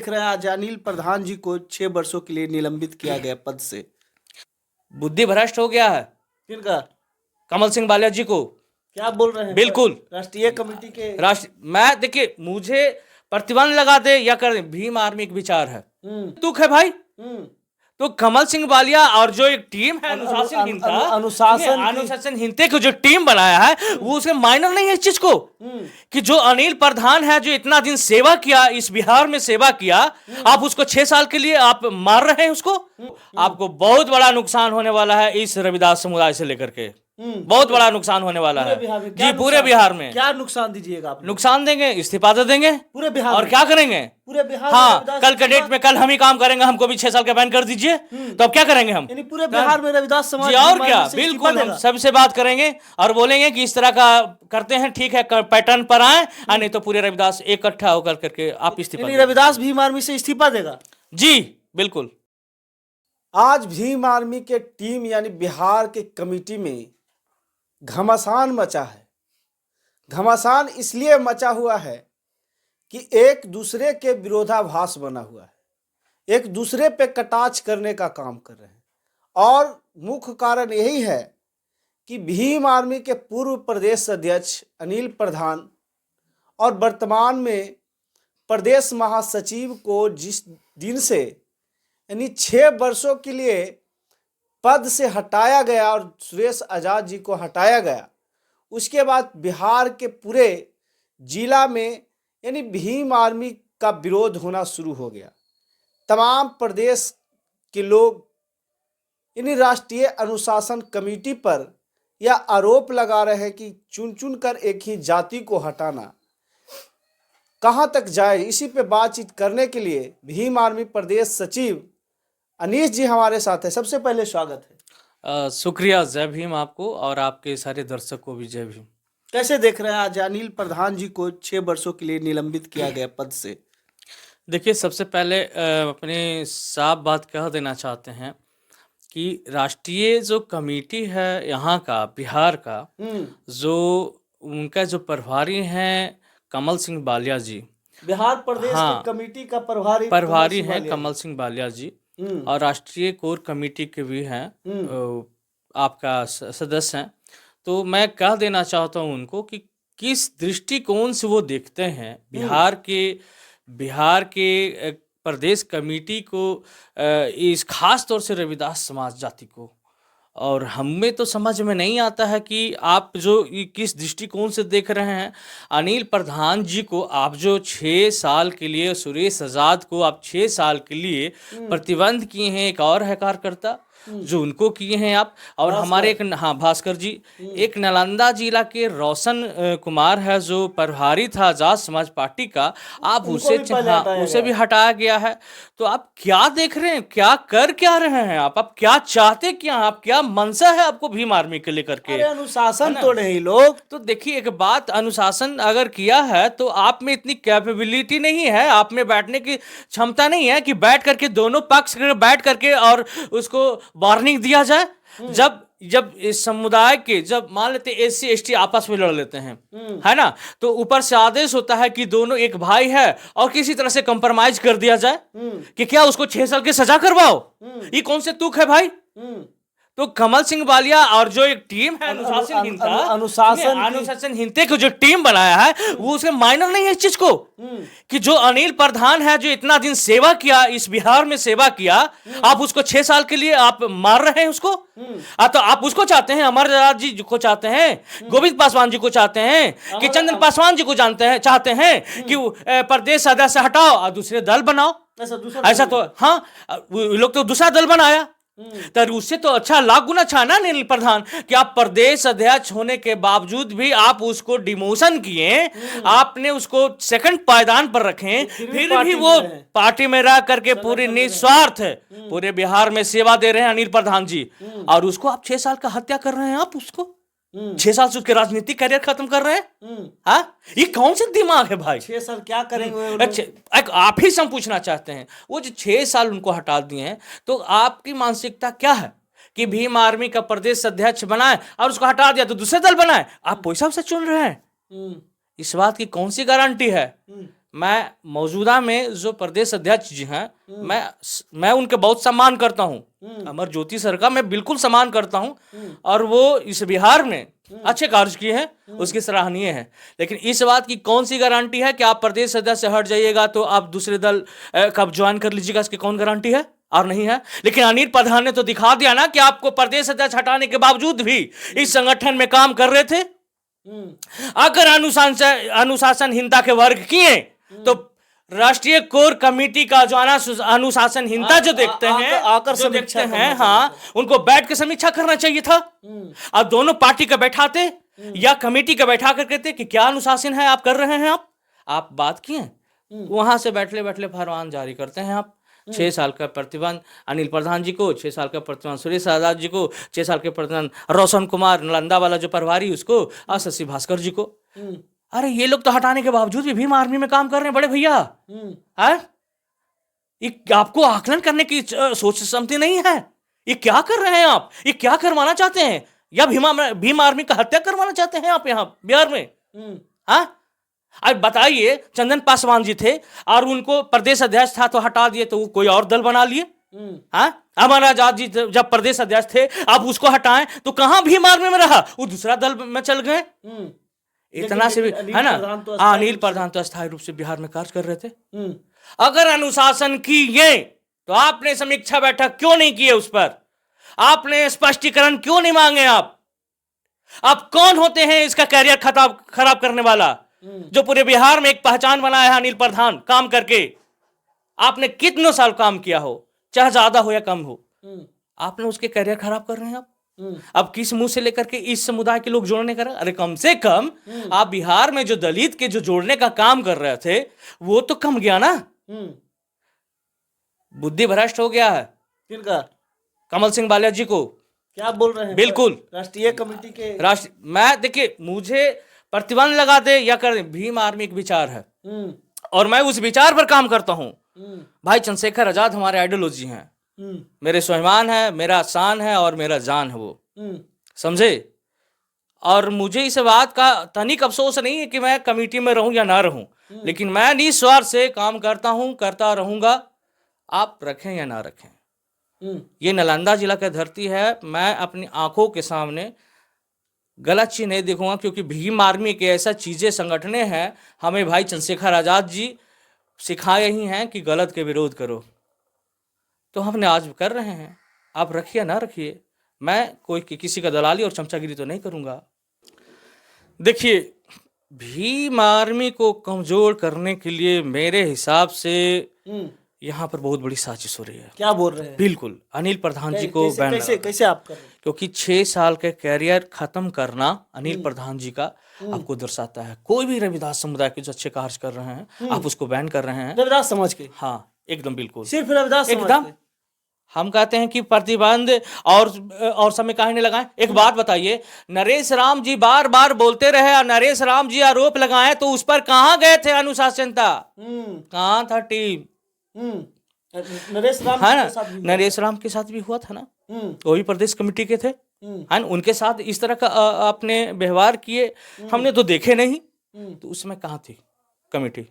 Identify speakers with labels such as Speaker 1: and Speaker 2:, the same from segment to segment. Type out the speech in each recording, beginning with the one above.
Speaker 1: देख रहे हैं आज अनिल प्रधान जी को 6 वर्षों के लिए निलंबित किया गया पद से।
Speaker 2: बुद्धि भ्रष्ट हो गया है
Speaker 1: किनका?
Speaker 2: कमल सिंह बालिया जी को।
Speaker 1: क्या बोल रहे हैं?
Speaker 2: बिल्कुल
Speaker 1: राष्ट्रीय कमेटी के
Speaker 2: मैं देखिए, मुझे प्रतिबंध लगा दे या कर दे, भीम आर्मी एक विचार है, दुख है भाई। तो कमल सिंह बालिया और जो एक टीम है अनुशासनहीनता की जो टीम बनाया है वो उसके माइनर नहीं है इस चीज को कि जो अनिल प्रधान है जो इतना दिन सेवा किया, इस बिहार में सेवा किया, आप उसको 6 साल के लिए आप मार रहे हैं उसको। आपको बहुत बड़ा नुकसान होने वाला है इस रविदास समुदाय से लेकर के, बहुत बड़ा नुकसान होने वाला है जी। पूरे बिहार में
Speaker 1: क्या नुकसान दीजिएगा आप?
Speaker 2: नुकसान देंगे, इस्तीफा दे देंगे पूरे बिहार और क्या करेंगे
Speaker 1: पूरे बिहार?
Speaker 2: हाँ, कल के डेट में कल हम ही काम करेंगे, हमको भी 6 साल का बैन कर दीजिए, तो अब क्या करेंगे हम?
Speaker 1: पूरे बिहार में रविदास समाज
Speaker 2: और क्या, बिल्कुल हम सबसे बात करेंगे और बोलेंगे कि इस तरह का करते हैं, ठीक है पैटर्न पर आए, नहीं तो पूरे रविदास इकट्ठा होकर करके आप इस्तीफा।
Speaker 1: रविदास भीम आर्मी से इस्तीफा देगा
Speaker 2: जी बिल्कुल।
Speaker 1: आज भीम आर्मी के टीम यानी बिहार के कमेटी में घमासान मचा है। घमासान इसलिए मचा हुआ है कि एक दूसरे के विरोधाभास बना हुआ है, एक दूसरे पे कटाक्ष करने का काम कर रहे हैं। और मुख्य कारण यही है कि भीम आर्मी के पूर्व प्रदेश अध्यक्ष अनिल प्रधान और वर्तमान में प्रदेश महासचिव को जिस दिन से यानी 6 वर्षों के लिए पद से हटाया गया और सुरेश आजाद जी को हटाया गया, उसके बाद बिहार के पूरे जिला में यानी भीम आर्मी का विरोध होना शुरू हो गया। तमाम प्रदेश के लोग यानी राष्ट्रीय अनुशासन कमेटी पर यह आरोप लगा रहे हैं कि चुन चुन कर एक ही जाति को हटाना कहाँ तक जाए। इसी पे बातचीत करने के लिए भीम आर्मी प्रदेश सचिव अनीश जी हमारे साथ है। सबसे पहले स्वागत है।
Speaker 2: शुक्रिया, जय भीम आपको और आपके सारे दर्शक को भी जय भीम।
Speaker 1: कैसे देख रहे हैं आज अनिल प्रधान जी को 6 वर्षों के लिए निलंबित किया गया पद से?
Speaker 2: देखिए, सबसे पहले अपने साफ बात कह देना चाहते हैं कि राष्ट्रीय जो कमेटी है यहाँ का बिहार का, जो उनका जो प्रभारी हैं कमल सिंह बालिया जी,
Speaker 1: बिहार प्रदेश की कमेटी का
Speaker 2: प्रभारी हैं कमल सिंह बालिया जी, और राष्ट्रीय कोर कमेटी के भी हैं, आपका सदस्य हैं। तो मैं कह देना चाहता हूं उनको कि किस दृष्टिकोण से वो देखते हैं बिहार के प्रदेश कमेटी को, इस खास तौर से रविदास समाज जाति को। और हमें तो समझ में नहीं आता है कि आप जो किस दृष्टिकोण से देख रहे हैं। अनिल प्रधान जी को आप जो 6 साल के लिए, सुरेश आजाद को आप 6 साल के लिए प्रतिबंध किए हैं, एक और है कार्यकर्ता जो उनको किए हैं आप, और हमारे एक भास्कर जी, एक नालंदा जिला के रोशन कुमार है जो प्रभारी था आजाद समाज पार्टी का, आप उसे भी हटाया गया है। तो आप क्या देख रहे हैं, क्या रहे हैं आप क्या चाहते, क्या आप क्या मनसा है आपको भीम आर्मी के लेकर के?
Speaker 1: अनुशासन तो नहीं लोग।
Speaker 2: तो देखिए एक बात, अनुशासन अगर किया है तो आप में इतनी कैपेबिलिटी नहीं है, आप में बैठने की क्षमता नहीं है कि बैठ करके दोनों पक्ष बैठ करके और उसको वार्निंग दिया जाए। जब इस समुदाय के, जब मान लेते SC ST आपस में लड़ लेते हैं, है ना, तो ऊपर से आदेश होता है कि दोनों एक भाई है और किसी तरह से कंप्रोमाइज कर दिया जाए कि क्या उसको 6 साल की सजा करवाओ। ये कौन से तुक है भाई? तो कमल सिंह बालिया और जो एक टीम है अनुशासनहीनता की जो टीम बनाया है वो उसके माइनर नहीं है इस चीज को कि जो अनिल प्रधान है जो इतना दिन सेवा किया, इस बिहार में सेवा किया, आप उसको 6 साल के लिए आप मार रहे हैं उसको। तो आप उसको चाहते हैं, अमर आजाद जी को चाहते हैं, गोविंद पासवान जी को चाहते हैं, कि चंदन पासवान जी को चाहते हैं कि प्रदेश सदस्य हटाओ और दूसरे दल बनाओ। ऐसा तो हाँ, लोग तो दूसरा दल बनाया, तो उससे तो अच्छा, लाख गुना अच्छा ना अनिल प्रधान कि आप प्रदेश अध्यक्ष होने के बावजूद भी आप उसको डिमोशन किए, आपने उसको सेकंड पायदान पर रखे, फिर भी वो पार्टी में रह करके पूरी निस्वार्थ पूरे बिहार में सेवा दे रहे हैं अनिल प्रधान जी, और उसको आप 6 साल का हत्या कर रहे हैं। आप उसको 6 साल से उसके राजनीतिक करियर खत्म कर रहे हैं। हाँ, ये कौन सा दिमाग है भाई?
Speaker 1: 6 साल क्या करेंगे?
Speaker 2: अच्छा, आप ही से हम पूछना चाहते हैं, वो जो 6 साल उनको हटा दिए हैं, तो आपकी मानसिकता क्या है कि भीम आर्मी का प्रदेश अध्यक्ष बनाए और उसको हटा दिया तो दूसरे दल बनाए? आप पैसा से चुन रहे हैं, इस बात की कौन सी गारंटी है मैं मौजूदा में जो प्रदेश अध्यक्ष जी हैं, मैं उनके बहुत सम्मान करता हूं। अमर ज्योति सर का मैं बिल्कुल सम्मान करता हूं, और वो इस बिहार में अच्छे कार्य किए हैं, उसकी सराहनीय है। लेकिन इस बात की कौन सी गारंटी है कि आप प्रदेश अध्यक्ष से हट जाइएगा तो आप दूसरे दल कब ज्वाइन कर लीजिएगा, इसकी कौन गारंटी है? और नहीं है। लेकिन अनिल प्रधान ने तो दिखा दिया ना कि आपको प्रदेश अध्यक्ष हटाने के बावजूद भी इस संगठन में काम कर रहे थे। अगर अनुशासनहीनता के वर्ग किए तो राष्ट्रीय कोर कमेटी का जो अनुशासनहीनता जो देखते हैं, जो देखते हैं, हाँ, उनको बैठ के समीक्षा करना चाहिए था। अब दोनों पार्टी का बैठाते या कमेटी का बैठा कर कहते कि क्या अनुशासन है आप कर रहे हैं, आप बात किए, वहां से बैठले बैठले फरमान जारी करते हैं आप। 6 साल का प्रतिबंध अनिल प्रधान जी को, 6 साल का प्रतिबंध सुरेश आजाद जी को, 6 साल के प्रतिबंध रोशन कुमार नालंदा वाला जो प्रभारी उसको, और शशि भास्कर जी को। अरे ये लोग तो हटाने के बावजूद भी भीम आर्मी में काम कर रहे हैं बड़े भैया। ये आपको आकलन करने की सोच समझती नहीं है। ये क्या कर रहे हैं आप? ये क्या करवाना चाहते हैं? या भीम आर्मी का हत्या करवाना चाहते हैं आप यहाँ बिहार में? अब बताइए, चंदन पासवान जी थे और उनको प्रदेश अध्यक्ष था तो हटा दिए, तो वो कोई और दल बना लिए। अमर आजाद जी जब प्रदेश अध्यक्ष थे, आप उसको हटाएं तो कहां भीम आर्मी में रहा, वो दूसरा दल में चल गए। इतना से भी है ना। अनिल प्रधान तो अस्थायी रूप से बिहार में कार्य कर रहे थे। अगर अनुशासन की ये तो आपने समीक्षा बैठक क्यों नहीं की है? उस पर आपने स्पष्टीकरण क्यों नहीं मांगे? आप कौन होते हैं इसका कैरियर खराब करने वाला, जो पूरे बिहार में एक पहचान बनाया है अनिल प्रधान काम करके? आपने कितने साल काम किया हो, चाहे ज्यादा हो या कम हो, आपने उसके कैरियर खराब कर रहे हैं आप। अब किस मुंह से लेकर के इस समुदाय के लोग जोड़ने कर रहे? अरे कम से कम आप बिहार में जो दलित के जो जोड़ने का काम कर रहे थे वो तो कम गया ना। बुद्धि भ्रष्ट हो गया है।
Speaker 3: किनका?
Speaker 2: कमल सिंह बालिया जी को।
Speaker 3: क्या बोल रहे हैं?
Speaker 2: बिल्कुल
Speaker 3: राष्ट्रीय कमेटी के
Speaker 2: मैं देखिए, मुझे प्रतिबंध लगा दे या कर दे, भीम आर्मी एक विचार है और मैं उस विचार पर काम करता हूं। भाई चंद्रशेखर आजाद हमारे आइडियोलॉजी हैं, मेरे स्वाभिमान है, मेरा शान है और मेरा जान है वो, समझे। और मुझे इस बात का तनिक अफसोस नहीं है कि मैं कमेटी में रहूं या ना रहूं, लेकिन मैं निस्वार्थ से काम करता हूं, करता रहूंगा, आप रखें या ना रखें। ये नालंदा जिला की धरती है, मैं अपनी आंखों के सामने गलत चीज नहीं देखूंगा, क्योंकि भीम आर्मी के ऐसा चीजें संगठने हैं, हमें भाई चंद्रशेखर आजाद जी सिखाए ही हैं कि गलत के विरोध करो, तो हमने आज कर रहे हैं। आप रखिए ना रखिए, मैं कोई किसी का दलाली और चमचागिरी तो नहीं करूंगा। देखिए, भीम आर्मी को कमजोर करने के लिए मेरे हिसाब से यहाँ पर बहुत बड़ी साजिश हो रही है।
Speaker 3: क्या बोल रहे हैं?
Speaker 2: बिल्कुल, अनिल प्रधान जी को बैन
Speaker 3: कैसे आप कर रहे हैं?
Speaker 2: क्योंकि 6 साल के कैरियर खत्म करना अनिल प्रधान जी का आपको दर्शाता है। कोई भी रविदास समुदाय के जो अच्छे कार्य कर रहे हैं, आप उसको बैन कर रहे हैं।
Speaker 3: रविदास समाज के?
Speaker 2: हाँ, एकदम बिल्कुल,
Speaker 3: सिर्फ रविदास
Speaker 2: एकदम। हम कहते हैं कि प्रतिबंध और समय काहे नहीं लगाएं। एक बात बताइए, नरेश राम जी बार बार बोलते रहे और नरेश राम जी आरोप लगाए, तो उस पर कहां गए थे अनुशासनता? कहां था टीम?
Speaker 3: नरेश राम
Speaker 2: है ना, नरेश राम के साथ भी हुआ था ना, वो भी प्रदेश कमेटी के थे, है ना, उनके साथ इस तरह का आपने व्यवहार किए, हमने तो देखे नहीं, तो उसमें कहाँ थी कमेटी?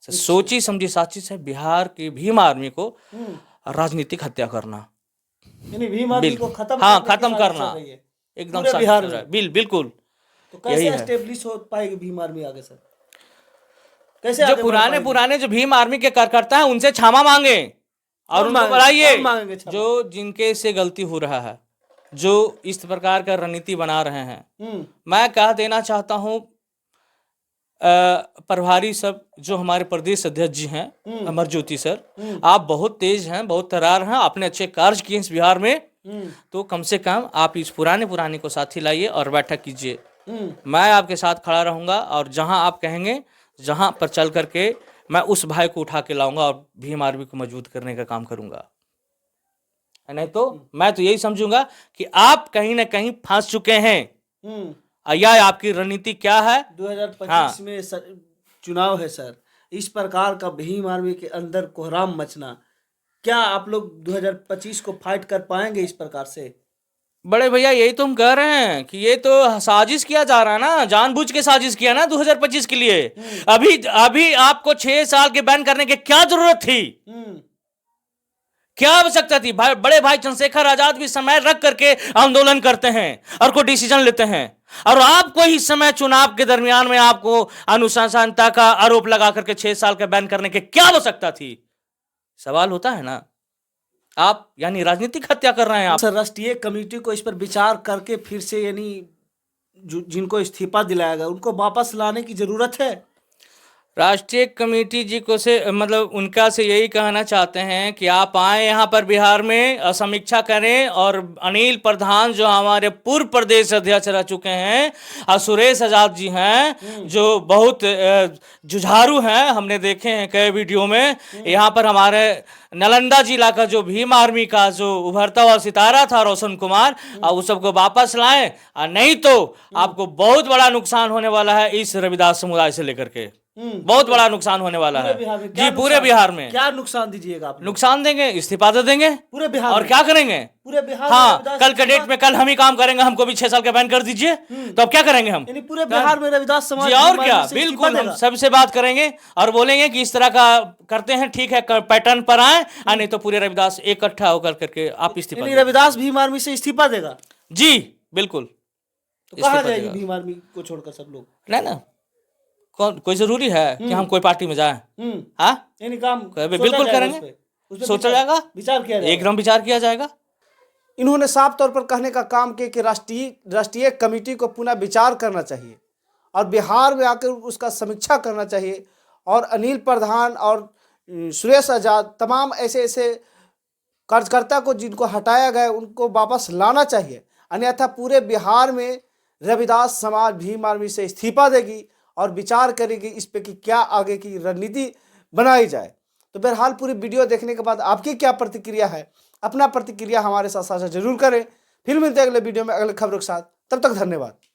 Speaker 2: सोची समझी साजिश है बिहार की भीम आर्मी को राजनीतिक हत्या करना,
Speaker 3: यानी भीम आर्मी को खत्म,
Speaker 2: हाँ, खत्म करना एकदम
Speaker 3: बिहार में।
Speaker 2: बिल्कुल।
Speaker 3: तो कैसे एस्टेब्लिश हो पाएगी भीम आर्मी आगे सर? कैसे
Speaker 2: जो पुराने जो भीम आर्मी के कार्यकर्ता हैं उनसे क्षमा मांगे और उनको बुलाइए, जो जिनके से गलती हो रहा है, जो इस प्रकार का रणनीति बना रहे हैं। मैं कह देना चाहता हूं, प्रभारी सब जो हमारे प्रदेश अध्यक्ष जी हैं अमर ज्योति सर, आप बहुत तेज हैं, बहुत तरार हैं, आपने अच्छे कार्य किए इस बिहार में, तो कम से कम आप इस पुराने को साथी लाइए और बैठक कीजिए। मैं आपके साथ खड़ा रहूंगा और जहां आप कहेंगे, जहां पर चल करके मैं उस भाई को उठा के लाऊंगा और भीम आर्मी को मजबूत करने का काम करूंगा। नहीं तो मैं तो यही समझूंगा कि आप कहीं ना कहीं फंस चुके हैं। या आपकी रणनीति क्या है?
Speaker 3: 2025 में चुनाव है सर, इस प्रकार का भीम आर्मी के अंदर कोहराम मचना, क्या आप लोग 2025 को फाइट कर पाएंगे इस प्रकार से?
Speaker 2: बड़े भैया यही तो हम कह रहे हैं कि ये तो साजिश किया जा रहा है ना, जानबूझ के साजिश किया ना 2025 के लिए। अभी अभी आपको 6 साल के बैन करने की क्या जरूरत थी? क्या आवश्यकता थी? बड़े भाई चंद्रशेखर आजाद भी समय रख करके आंदोलन करते हैं और कोई डिसीजन लेते हैं, और आपको इस समय चुनाव के दरमियान में आपको अनुशासनता का आरोप लगा करके 6 साल का बैन करने की क्या आवश्यकता थी? सवाल होता है ना। आप यानी राजनीतिक हत्या कर रहे हैं आप।
Speaker 3: सर, राष्ट्रीय कमेटी को इस पर विचार करके फिर से यानी जिनको इस्तीफा दिलाया गया उनको वापस लाने की जरूरत है।
Speaker 2: राष्ट्रीय कमेटी जी को से मतलब उनका से यही कहना चाहते हैं कि आप आए यहाँ पर बिहार में, समीक्षा करें, और अनिल प्रधान जो हमारे पूर्व प्रदेश अध्यक्ष रह चुके हैं, और सुरेश आजाद जी हैं जो बहुत जुझारू हैं, हमने देखे हैं कई वीडियो में। यहाँ पर हमारे नालंदा जिला का जो भीम आर्मी का जो उभरता हुआ सितारा था रोशन कुमार, उस सबको वापस लाएं, और नहीं तो आपको बहुत बड़ा नुकसान होने वाला है इस रविदास समुदाय से लेकर के। बहुत बड़ा नुकसान होने वाला है जी, पूरे बिहार में।
Speaker 3: क्या नुकसान दीजिएगा आप?
Speaker 2: नुकसान देंगे, इस्तीफा दे देंगे
Speaker 3: पूरे बिहार
Speaker 2: और
Speaker 3: में?
Speaker 2: क्या करेंगे?
Speaker 3: पूरे बिहार
Speaker 2: हाँ, कल के डेट में कल हम ही काम करेंगे, हमको भी 6 साल का बैन कर दीजिए, तो अब क्या करेंगे हम?
Speaker 3: यानी पूरे बिहार में रविदास समाज
Speaker 2: जी, और
Speaker 3: भीम
Speaker 2: क्या,
Speaker 3: आर्मी से इस्तीफा
Speaker 2: बिल्कुल हम
Speaker 3: देगा?
Speaker 2: सबसे बात करेंगे और बोलेंगे कि इस तरह का करते हैं, ठीक है, पैटर्न पर आए, नहीं तो पूरे रविदास इकट्ठा होकर करके आप इस्तीफा
Speaker 3: यानी
Speaker 2: दें।
Speaker 3: रविदास भीम आर्मी से इस्तीफा देगा?
Speaker 2: जी बिल्कुल।
Speaker 3: तो कहाँ
Speaker 2: इस्तीफा
Speaker 3: जाएगी
Speaker 2: देगा।
Speaker 3: भीम आर्मी को छोड़कर सब लोग?
Speaker 2: नहीं ना, कोई जरूरी है कि हम कोई पार्टी में जाएं? हाँ,
Speaker 3: यानी काम
Speaker 2: बिल्कुल
Speaker 3: सोचा जाएगा
Speaker 2: करेंगे।
Speaker 3: उस पे? उस पे
Speaker 2: सोचा जाएगा,
Speaker 3: विचार किया जाएगा।
Speaker 2: एकदम विचार किया जाएगा।
Speaker 1: इन्होंने साफ तौर पर कहने का काम किया कि राष्ट्रीय कमेटी को पुनः विचार करना चाहिए और बिहार में आकर उसका समीक्षा करना चाहिए, और अनिल प्रधान और सुरेश आजाद तमाम ऐसे ऐसे कार्यकर्ता को जिनको हटाया गया उनको वापस लाना चाहिए, अन्यथा पूरे बिहार में रविदास समाज भीम आर्मी से इस्तीफा देगी और विचार करेगी इस पे कि क्या आगे की रणनीति बनाई जाए। तो बहरहाल पूरी वीडियो देखने के बाद आपकी क्या प्रतिक्रिया है, अपना प्रतिक्रिया हमारे साथ साझा जरूर करें। फिर मिलते हैं अगले वीडियो में अगले खबरों के साथ, तब तक धन्यवाद।